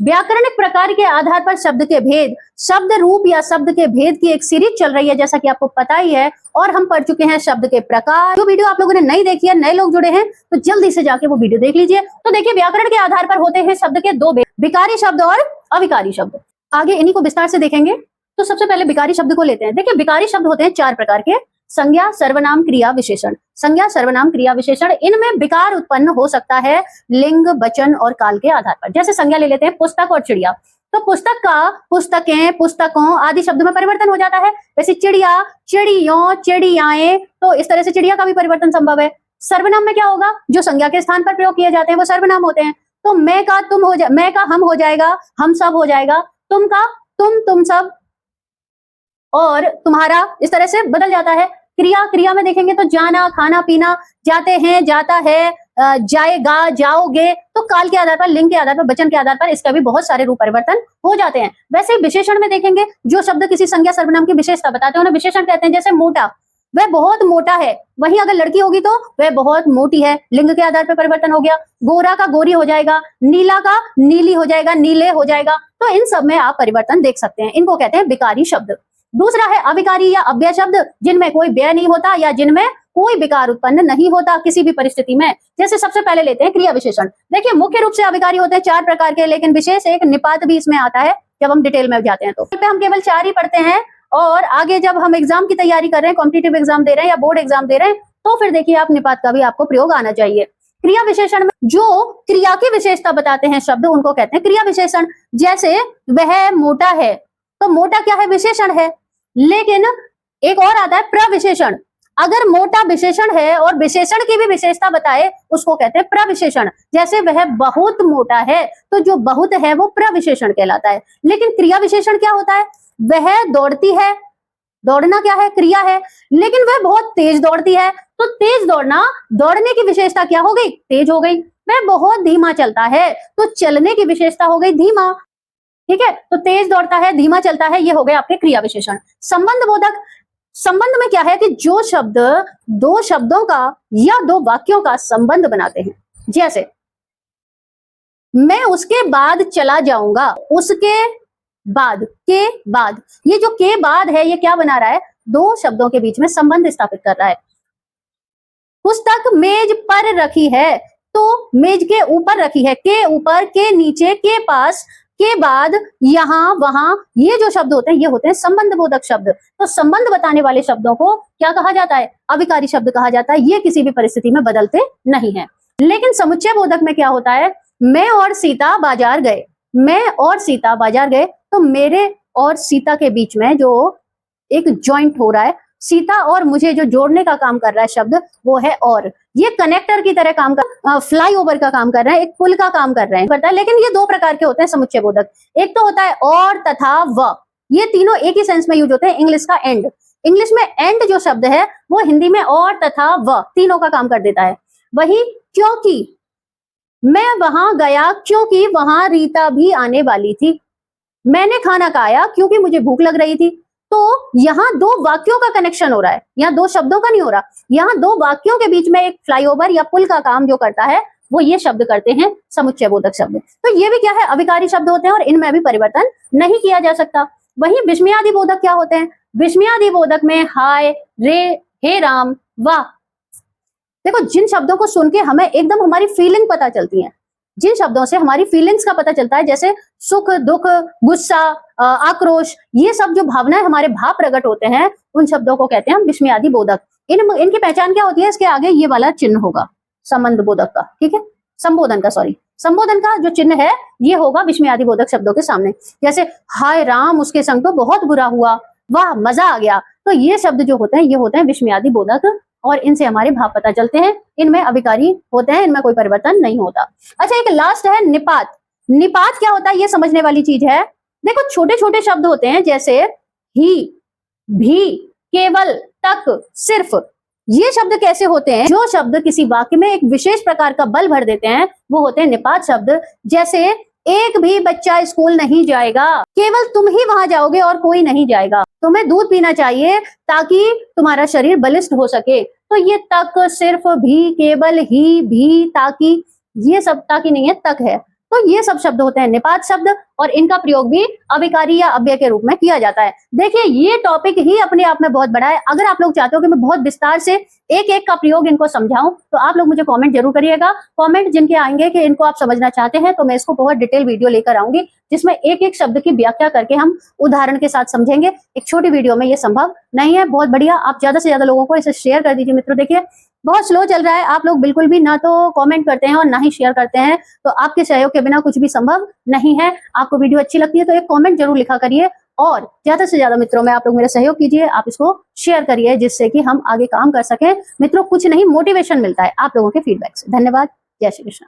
व्याकरणिक प्रकार के आधार पर शब्द के भेद, शब्द रूप या शब्द के भेद की एक सीरीज चल रही है, जैसा कि आपको पता ही है। और हम पढ़ चुके हैं शब्द के प्रकार। जो वीडियो आप लोगों ने नहीं देखी है, नए लोग जुड़े हैं तो जल्दी से जाके वो वीडियो देख लीजिए। तो देखिए, व्याकरण के आधार पर होते हैं शब्द के दो भेद, विकारी शब्द और अविकारी शब्द। आगे इन्हीं को विस्तार से देखेंगे। तो सबसे पहले विकारी शब्द को लेते हैं। देखिए, विकारी शब्द होते हैं चार प्रकार के: संज्ञा, सर्वनाम, क्रिया, विशेषण। संज्ञा, सर्वनाम, क्रिया, विशेषण, इनमें विकार उत्पन्न हो सकता है लिंग, वचन और काल के आधार पर। जैसे संज्ञा ले लेते हैं, पुस्तक और चिड़िया। तो पुस्तक का पुस्तकें, पुस्तकों आदि शब्द में परिवर्तन हो जाता है। वैसे चिड़िया, चिड़ियों, चिड़ियाएं, तो इस तरह से चिड़िया का भी परिवर्तन संभव है। सर्वनाम में क्या होगा? जो संज्ञा के स्थान पर प्रयोग किए जाते हैं वो सर्वनाम होते हैं। तो मैं का तुम हो मैं का हम हो जाएगा, हम सब हो जाएगा। तुम का तुम सब और तुम्हारा, इस तरह से बदल जाता है। क्रिया, क्रिया में देखेंगे तो जाना, खाना, पीना, जाते हैं, जाता है, जाएगा, जाओगे। तो काल के आधार पर, लिंग के आधार पर, वचन के आधार पर इसका भी बहुत सारे रूप परिवर्तन हो जाते हैं। वैसे विशेषण में देखेंगे, जो शब्द किसी संज्ञा सर्वनाम की विशेषता बताते हैं उन्हें विशेषण कहते हैं। जैसे मोटा, वह बहुत मोटा है। वहीं अगर लड़की होगी तो वह बहुत मोटी है, लिंग के आधार पर परिवर्तन हो गया। गोरा का गोरी हो जाएगा, नीला का नीली हो जाएगा, नीले हो जाएगा। तो इन सब में आप परिवर्तन देख सकते हैं। इनको कहते हैं विकारी शब्द। दूसरा है अविकारी या अव्यय शब्द, जिनमें कोई व्यय नहीं होता या जिनमें कोई विकार उत्पन्न नहीं होता किसी भी परिस्थिति में। जैसे सबसे पहले लेते हैं क्रिया विशेषण। देखिए, मुख्य रूप से अविकारी होते हैं चार प्रकार के, लेकिन विशेष एक निपात भी इसमें आता है जब हम डिटेल में जाते हैं। तो हम केवल चार ही पढ़ते हैं, और आगे जब हम एग्जाम की तैयारी कर रहे हैं, कॉम्पिटिटिव एग्जाम दे रहे हैं या बोर्ड एग्जाम दे रहे हैं, तो फिर देखिए आप निपात का भी आपको प्रयोग आना चाहिए। क्रिया विशेषण में जो क्रिया की विशेषता बताते हैं शब्द, उनको कहते हैं क्रिया विशेषण। जैसे वह मोटा है, तो मोटा क्या है? विशेषण है। लेकिन एक और आता है प्रविशेषण। अगर मोटा विशेषण है और विशेषण की भी विशेषता बताए, उसको कहते हैं प्रविशेषण। जैसे वह बहुत मोटा है, तो जो बहुत है वो प्रविशेषण कहलाता है। लेकिन क्रिया विशेषण क्या होता है? वह दौड़ती है, दौड़ना क्या है? क्रिया है। लेकिन वह बहुत तेज दौड़ती है, तो तेज दौड़ना, दौड़ने की विशेषता क्या हो गई? तेज हो गई। वह बहुत धीमा चलता है, तो चलने की विशेषता हो गई धीमा। ठीक है, तो तेज दौड़ता है, धीमा चलता है, ये हो गए आपके क्रिया विशेषण। संबंध बोधक, संबंध में क्या है कि जो शब्द दो शब्दों का या दो वाक्यों का संबंध बनाते हैं। जैसे मैं उसके बाद चला जाऊंगा, उसके बाद, के बाद, ये जो के बाद है ये क्या बना रहा है? दो शब्दों के बीच में संबंध स्थापित कर रहा है। पुस्तक मेज पर रखी है, तो मेज के ऊपर रखी है, के ऊपर, के नीचे, के पास, के बाद, यहां, वहां, ये जो शब्द होते हैं ये होते हैं संबंध बोधक शब्द। तो संबंध बताने वाले शब्दों को क्या कहा जाता है? अविकारी शब्द कहा जाता है। ये किसी भी परिस्थिति में बदलते नहीं है। लेकिन समुच्चय बोधक में क्या होता है? मैं और सीता बाजार गए, मैं और सीता बाजार गए, तो मेरे और सीता के बीच में जो एक जॉइंट हो रहा है, सीता और मुझे जो जोड़ने का काम कर रहा है शब्द, वो है और। ये कनेक्टर की तरह काम कर, फ्लाईओवर का काम कर रहे हैं, एक पुल का काम कर रहे हैं, करता है। लेकिन ये दो प्रकार के होते हैं समुच्चय बोधक। एक तो होता है और तथा व, ये तीनों एक ही सेंस में यूज होते हैं। इंग्लिश का एंड, इंग्लिश में एंड जो शब्द है वो हिंदी में और तथा व तीनों का काम कर देता है। वही क्योंकि, मैं वहां गया क्योंकि वहां रीता भी आने वाली थी। मैंने खाना खाया क्योंकि मुझे भूख लग रही थी। तो यहाँ दो वाक्यों का कनेक्शन हो रहा है, यहाँ दो शब्दों का नहीं हो रहा। यहाँ दो वाक्यों के बीच में एक फ्लाईओवर या पुल का काम जो करता है वो ये शब्द करते हैं समुच्चय बोधक शब्द। तो ये भी क्या है? अविकारी शब्द होते हैं और इनमें भी परिवर्तन नहीं किया जा सकता। वहीं विस्मयादि बोधक क्या होते हैं? विस्मयादि बोधक में हाय, रे, हे राम, वाह। देखो, जिन शब्दों को सुन के हमें एकदम हमारी फीलिंग पता चलती है, जिन शब्दों से हमारी फीलिंग्स का पता चलता है, जैसे सुख, दुख, गुस्सा, आक्रोश, ये सब जो भावनाएं, हमारे भाव प्रकट होते हैं, उन शब्दों को कहते हैं हम विस्मयादि बोधक। इनकी पहचान क्या होती है? इसके आगे ये वाला चिन्ह होगा संबंध बोधक का, ठीक है, संबोधन का, सॉरी, संबोधन का जो चिन्ह है ये होगा विस्मयादि बोधक शब्दों के सामने। जैसे हाय राम, उसके संग तो बहुत बुरा हुआ, वाह मजा आ गया। तो ये शब्द जो होते हैं ये होते हैं विस्मयादि बोधक, और इनसे हमारे भाव पता चलते हैं। इनमें अविकारी होते हैं, इनमें कोई परिवर्तन नहीं होता। अच्छा, एक लास्ट है निपात। निपात क्या होता है ये समझने वाली चीज है। देखो, छोटे छोटे शब्द होते हैं जैसे ही, भी, केवल, तक, सिर्फ। ये शब्द कैसे होते हैं? जो शब्द किसी वाक्य में एक विशेष प्रकार का बल भर देते हैं वो होते हैं निपात शब्द। जैसे एक भी बच्चा स्कूल नहीं जाएगा, केवल तुम ही वहां जाओगे और कोई नहीं जाएगा। तुम्हें दूध पीना चाहिए ताकि तुम्हारा शरीर बलिष्ठ हो सके। तो ये तक, सिर्फ, भी, केवल, ही, भी, ताकि, ये सब ताकि नहीं है, तक है। तो ये सब शब्द होते हैं निपात शब्द, और इनका प्रयोग भी अविकारी या अव्यय के रूप में किया जाता है। देखिए ये टॉपिक ही अपने आप में बहुत बड़ा है। अगर आप लोग चाहते हो कि मैं बहुत विस्तार से एक एक का प्रयोग इनको समझाऊं, तो आप लोग मुझे कमेंट जरूर करिएगा। कमेंट जिनके आएंगे कि इनको आप समझना चाहते हैं, तो मैं इसको बहुत डिटेल वीडियो लेकर आऊंगी, जिसमें एक एक शब्द की व्याख्या करके हम उदाहरण के साथ समझेंगे। एक छोटी वीडियो में ये संभव नहीं है। बहुत बढ़िया, आप ज्यादा से ज्यादा लोगों को इसे शेयर कर दीजिए। मित्रों देखिए बहुत स्लो चल रहा है, आप लोग बिल्कुल भी ना तो कमेंट करते हैं और ना ही शेयर करते हैं, तो आपके सहयोग के बिना कुछ भी संभव नहीं है। आपको वीडियो अच्छी लगती है तो एक कमेंट जरूर लिखा करिए, और ज्यादा से ज्यादा मित्रों में आप लोग मेरा सहयोग कीजिए, आप इसको शेयर करिए, जिससे कि हम आगे काम कर सकें। मित्रों कुछ नहीं, मोटिवेशन मिलता है आप लोगों के फीडबैक से। धन्यवाद। जय श्री कृष्ण।